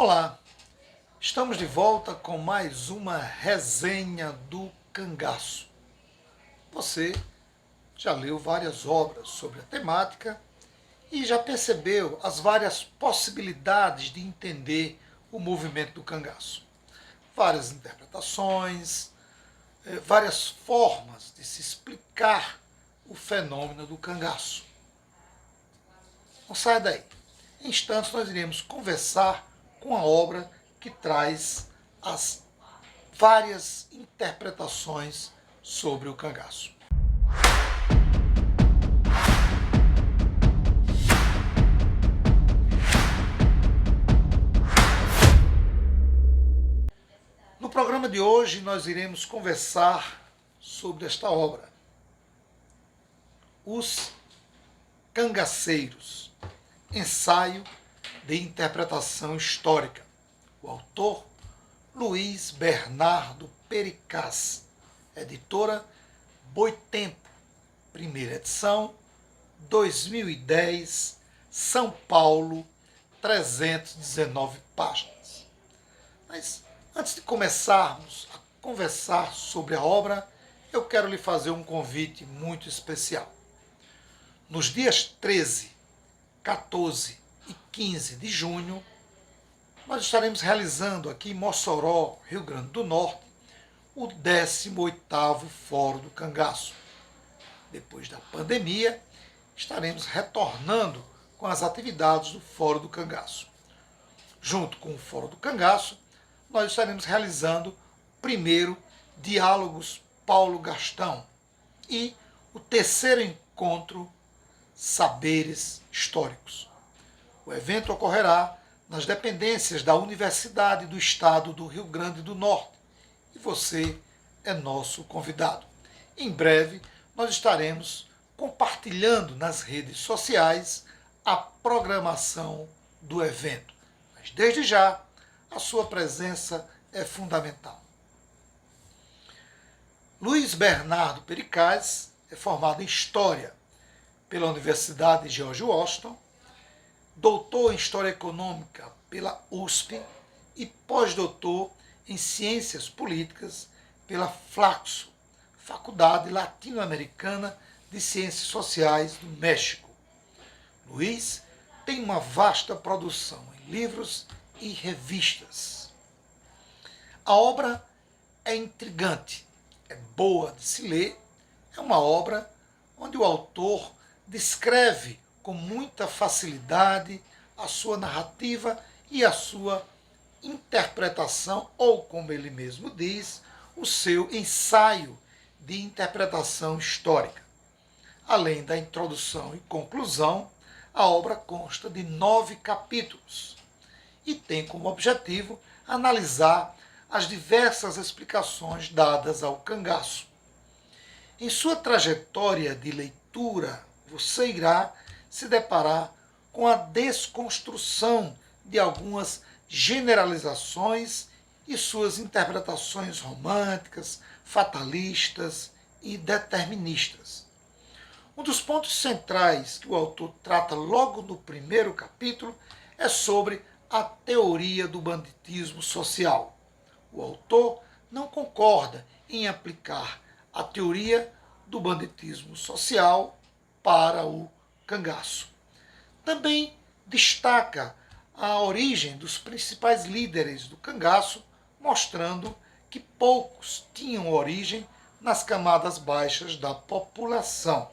Olá, estamos de volta com mais uma resenha do cangaço. Você já leu várias obras sobre a temática e já percebeu as várias possibilidades de entender o movimento do cangaço. Várias interpretações, várias formas de se explicar o fenômeno do cangaço. Não saia daí. Em instantes nós iremos conversar com a obra que traz as várias interpretações sobre o cangaço. No programa de hoje nós iremos conversar sobre esta obra, Os Cangaceiros, ensaio de interpretação histórica. O autor, Luiz Bernardo Pericaz, editora Boitempo, primeira edição, 2010, São Paulo, 319 páginas. Mas antes de começarmos a conversar sobre a obra, eu quero lhe fazer um convite muito especial. Nos dias 13, 14 e 15 de junho, nós estaremos realizando aqui em Mossoró, Rio Grande do Norte, o 18º Fórum do Cangaço. Depois da pandemia, estaremos retornando com as atividades do Fórum do Cangaço. Junto com o Fórum do Cangaço, nós estaremos realizando o primeiro Diálogos Paulo Gastão e o terceiro encontro Saberes Históricos. O evento ocorrerá nas dependências da Universidade do Estado do Rio Grande do Norte e você é nosso convidado. Em breve, nós estaremos compartilhando nas redes sociais a programação do evento. Mas desde já, a sua presença é fundamental. Luiz Bernardo Pericaz é formado em História pela Universidade de George Washington, doutor em História Econômica pela USP e pós-doutor em Ciências Políticas pela Flaxo, Faculdade Latino-Americana de Ciências Sociais do México. Luiz tem uma vasta produção em livros e revistas. A obra é intrigante, é boa de se ler, é uma obra onde o autor descreve com muita facilidade a sua narrativa e a sua interpretação, ou como ele mesmo diz, o seu ensaio de interpretação histórica. Além da introdução e conclusão, a obra consta de 9 capítulos e tem como objetivo analisar as diversas explicações dadas ao cangaço. Em sua trajetória de leitura, você irá se deparar com a desconstrução de algumas generalizações e suas interpretações românticas, fatalistas e deterministas. Um dos pontos centrais que o autor trata logo no primeiro capítulo é sobre a teoria do banditismo social. O autor não concorda em aplicar a teoria do banditismo social para o cangaço. Também destaca a origem dos principais líderes do cangaço, mostrando que poucos tinham origem nas camadas baixas da população.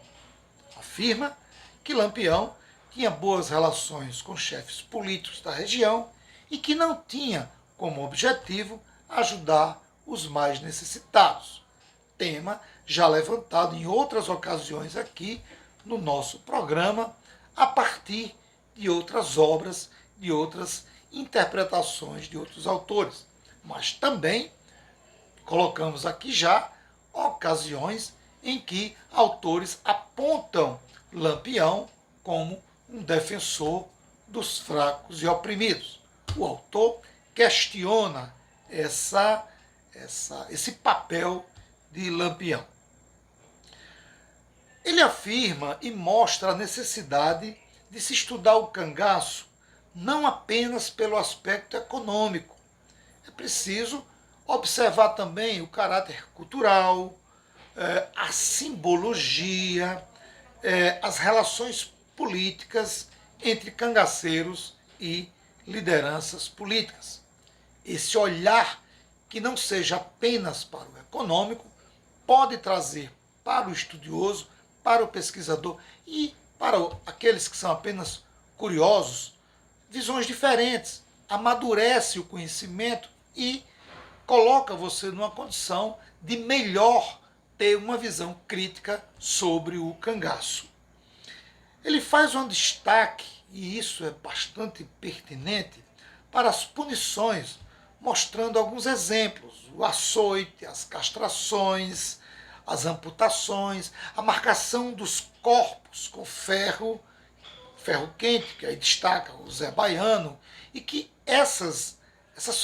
Afirma que Lampião tinha boas relações com chefes políticos da região e que não tinha como objetivo ajudar os mais necessitados. Tema já levantado em outras ocasiões aqui no nosso programa, a partir de outras obras, de outras interpretações de outros autores. Mas também colocamos aqui já ocasiões em que autores apontam Lampião como um defensor dos fracos e oprimidos. O autor questiona esse papel de Lampião. Ele afirma e mostra a necessidade de se estudar o cangaço não apenas pelo aspecto econômico. É preciso observar também o caráter cultural, a simbologia, as relações políticas entre cangaceiros e lideranças políticas. Esse olhar que não seja apenas para o econômico pode trazer para o estudioso, para o pesquisador e para aqueles que são apenas curiosos, visões diferentes, amadurece o conhecimento e coloca você numa condição de melhor ter uma visão crítica sobre o cangaço. Ele faz um destaque, e isso é bastante pertinente, para as punições, mostrando alguns exemplos: o açoite, as castrações, as amputações, a marcação dos corpos com ferro quente, que aí destaca o Zé Baiano, e que essas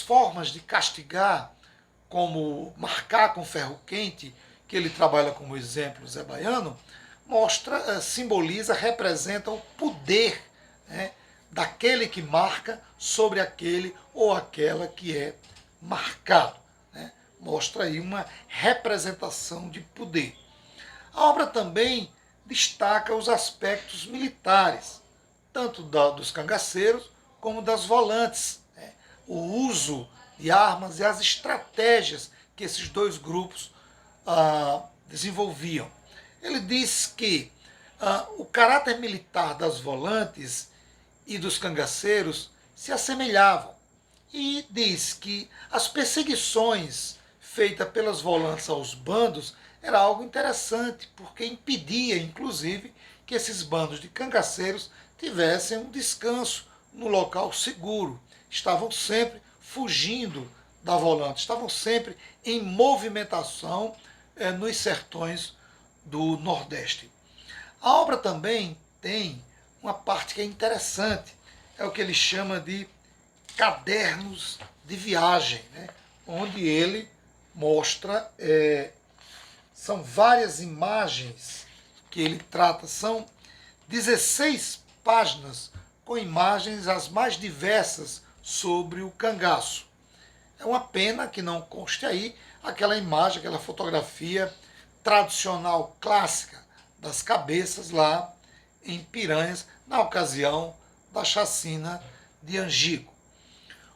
formas de castigar, como marcar com ferro quente, que ele trabalha como exemplo, o Zé Baiano, mostra, simboliza, representa o poder, né, daquele que marca sobre aquele ou aquela que é marcado. Né? Mostra aí uma representação de poder. A obra também destaca os aspectos militares, tanto dos cangaceiros como das volantes, né? O uso de armas e as estratégias que esses dois grupos desenvolviam. Ele diz que o caráter militar das volantes e dos cangaceiros se assemelhavam e diz que as perseguições feitas pelas volantes aos bandos era algo interessante, porque impedia, inclusive, que esses bandos de cangaceiros tivessem um descanso no local seguro. Estavam sempre fugindo da volante, estavam sempre em movimentação nos sertões do Nordeste. A obra também tem uma parte que é interessante, é o que ele chama de cadernos de viagem, né? Onde ele mostra, são várias imagens que ele trata, são 16 páginas com imagens as mais diversas sobre o cangaço. É uma pena que não conste aí aquela imagem, aquela fotografia tradicional clássica das cabeças lá em Piranhas, na ocasião da chacina de Angico.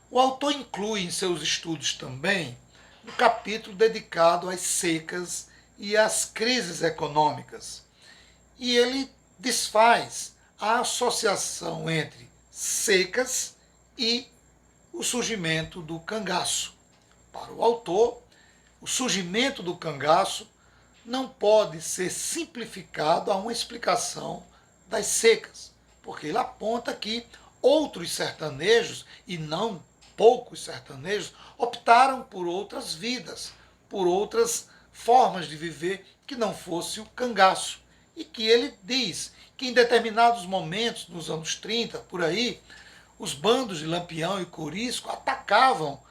O autor inclui em seus estudos também um capítulo dedicado às secas e às crises econômicas. E ele desfaz a associação entre secas e o surgimento do cangaço. Para o autor, o surgimento do cangaço não pode ser simplificado a uma explicação das secas, porque ele aponta que outros sertanejos, e não poucos sertanejos, optaram por outras vidas, por outras formas de viver que não fosse o cangaço. E que ele diz que em determinados momentos, nos anos 30, por aí, os bandos de Lampião e Corisco atacavam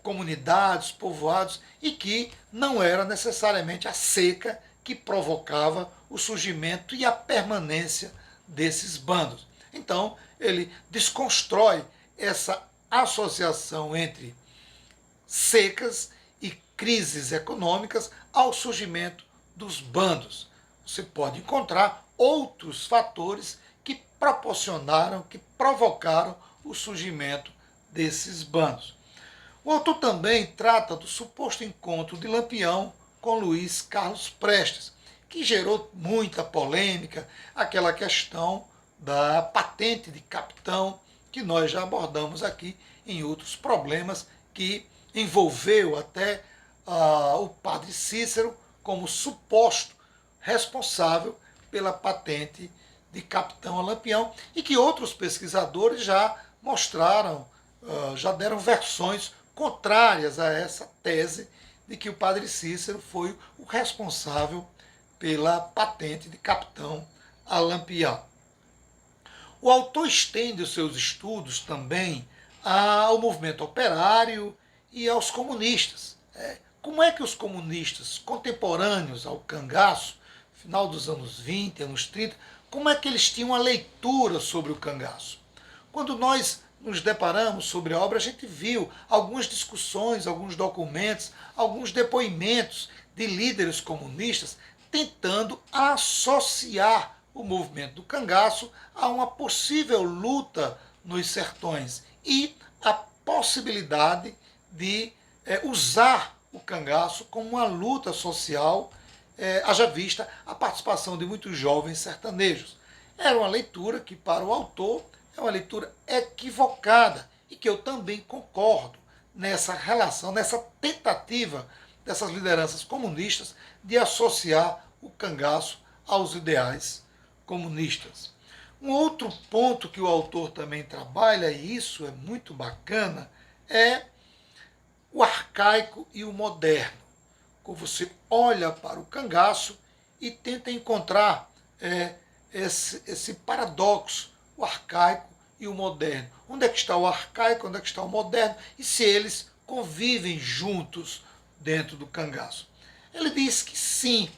comunidades, povoados, e que não era necessariamente a seca que provocava o surgimento e a permanência desses bandos. Então, ele desconstrói essa associação entre secas e crises econômicas ao surgimento dos bandos. Você pode encontrar outros fatores que proporcionaram, que provocaram o surgimento desses bandos. O autor também trata do suposto encontro de Lampião com Luiz Carlos Prestes, que gerou muita polêmica, aquela questão da patente de capitão, que nós já abordamos aqui em outros problemas, que envolveu até o padre Cícero como suposto responsável pela patente de capitão a Lampião, e que outros pesquisadores já mostraram, já deram versões contrárias a essa tese de que o padre Cícero foi o responsável pela patente de capitão a Lampião. O autor estende os seus estudos também ao movimento operário e aos comunistas. Como é que os comunistas contemporâneos ao cangaço, final dos anos 20, anos 30, como é que eles tinham a leitura sobre o cangaço? Quando nós nos deparamos sobre a obra, a gente viu algumas discussões, alguns documentos, alguns depoimentos de líderes comunistas tentando associar o movimento do cangaço a uma possível luta nos sertões e a possibilidade de usar o cangaço como uma luta social, haja vista a participação de muitos jovens sertanejos. Era uma leitura que, para o autor, é uma leitura equivocada e que eu também concordo nessa relação, nessa tentativa dessas lideranças comunistas de associar o cangaço aos ideais comunistas. Um outro ponto que o autor também trabalha, e isso é muito bacana, é o arcaico e o moderno. Quando você olha para o cangaço e tenta encontrar esse paradoxo, o arcaico e o moderno. Onde é que está o arcaico, onde é que está o moderno, e se eles convivem juntos dentro do cangaço? Ele diz que sim,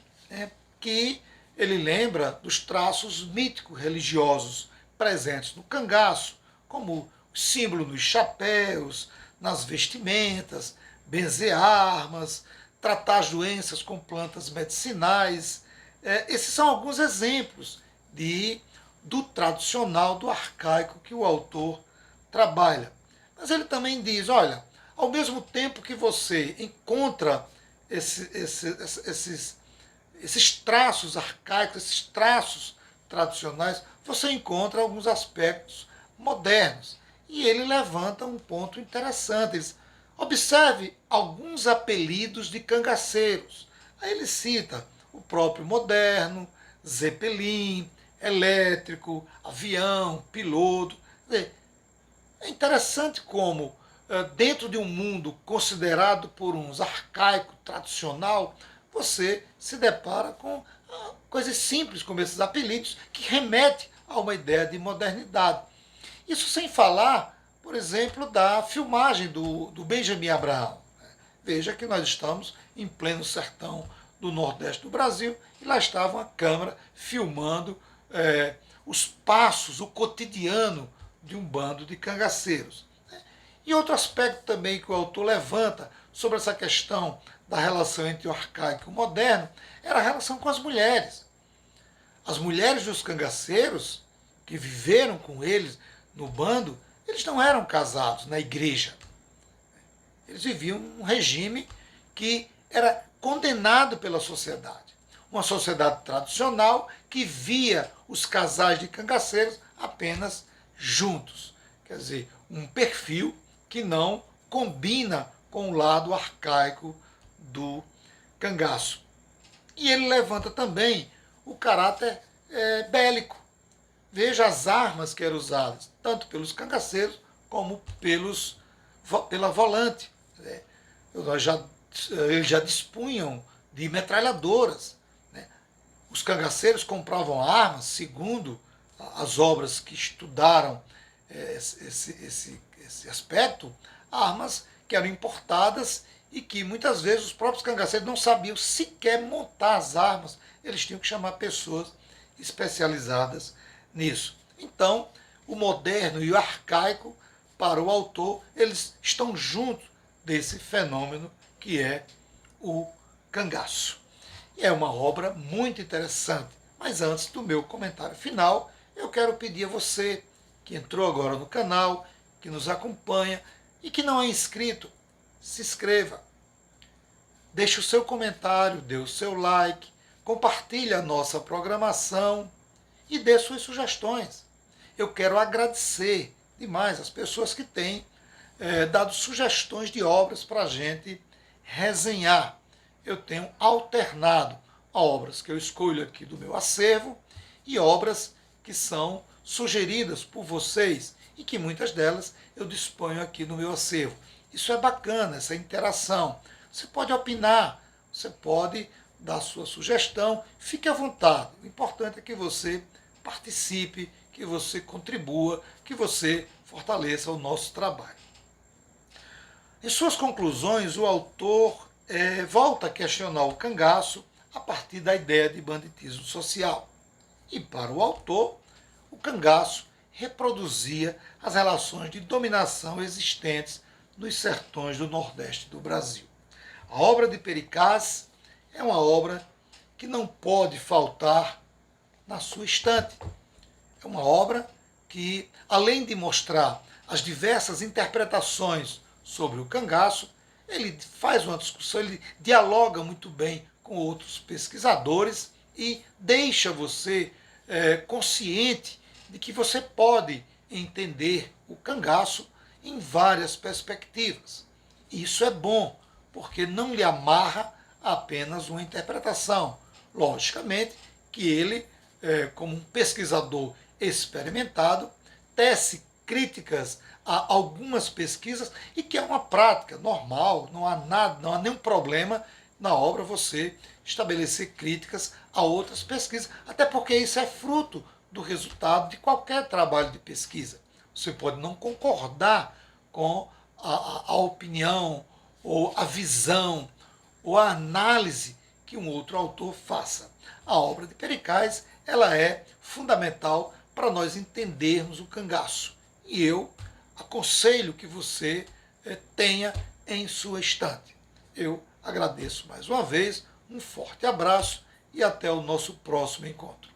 que ele lembra dos traços míticos religiosos presentes no cangaço, como símbolo nos chapéus, nas vestimentas, benzer armas, tratar as doenças com plantas medicinais. Esses são alguns exemplos do tradicional, do arcaico que o autor trabalha. Mas ele também diz, olha, ao mesmo tempo que você encontra esses traços arcaicos, esses traços tradicionais, você encontra alguns aspectos modernos. E ele levanta um ponto interessante. Ele diz, observe alguns apelidos de cangaceiros. Aí ele cita o próprio moderno, Zeppelin, elétrico, avião, piloto. É interessante como, dentro de um mundo considerado por uns arcaico, tradicional, você se depara com coisas simples como esses apelidos que remetem a uma ideia de modernidade. Isso sem falar, por exemplo, da filmagem do Benjamin Abraham. Veja que nós estamos em pleno sertão do Nordeste do Brasil e lá estava uma câmera filmando os passos, o cotidiano de um bando de cangaceiros. E outro aspecto também que o autor levanta sobre essa questão da relação entre o arcaico e o moderno era a relação com as mulheres. As mulheres dos cangaceiros que viveram com eles no bando, eles não eram casados na igreja. Eles viviam um regime que era condenado pela sociedade. Uma sociedade tradicional que via os casais de cangaceiros apenas juntos. Quer dizer, um perfil que não combina com o lado arcaico do cangaço. E ele levanta também o caráter bélico. Veja as armas que eram usadas, tanto pelos cangaceiros como pela volante. Eles já dispunham de metralhadoras. Os cangaceiros compravam armas, segundo as obras que estudaram esse aspecto, armas que eram importadas e que muitas vezes os próprios cangaceiros não sabiam sequer montar as armas, eles tinham que chamar pessoas especializadas nisso. Então, o moderno e o arcaico, para o autor, eles estão juntos desse fenômeno que é o cangaço. E é uma obra muito interessante. Mas antes do meu comentário final, eu quero pedir a você que entrou agora no canal, que nos acompanha e que não é inscrito, se inscreva. Deixe o seu comentário, dê o seu like, compartilhe a nossa programação e dê suas sugestões. Eu quero agradecer demais as pessoas que têm dado sugestões de obras para a gente resenhar. Eu tenho alternado obras que eu escolho aqui do meu acervo e obras que são sugeridas por vocês e que muitas delas eu disponho aqui no meu acervo. Isso é bacana, essa interação. Você pode opinar, você pode dar sua sugestão, fique à vontade. O importante é que você participe, que você contribua, que você fortaleça o nosso trabalho. Em suas conclusões, o autor volta a questionar o cangaço a partir da ideia de banditismo social. E para o autor, o cangaço reproduzia as relações de dominação existentes nos sertões do Nordeste do Brasil. A obra de Pericaz é uma obra que não pode faltar na sua estante. É uma obra que, além de mostrar as diversas interpretações sobre o cangaço, ele faz uma discussão, ele dialoga muito bem com outros pesquisadores e deixa você consciente de que você pode entender o cangaço em várias perspectivas. Isso é bom, porque não lhe amarra a apenas uma interpretação. Logicamente que ele, como um pesquisador experimentado, tece críticas a algumas pesquisas e que é uma prática normal, não há nada, não há nenhum problema na obra você estabelecer críticas a outras pesquisas, até porque isso é fruto do resultado de qualquer trabalho de pesquisa. Você pode não concordar com a opinião ou a visão ou a análise que um outro autor faça. A obra de Pericaz, ela é fundamental para nós entendermos o cangaço. E eu aconselho que você tenha em sua estante. Eu agradeço mais uma vez, um forte abraço e até o nosso próximo encontro.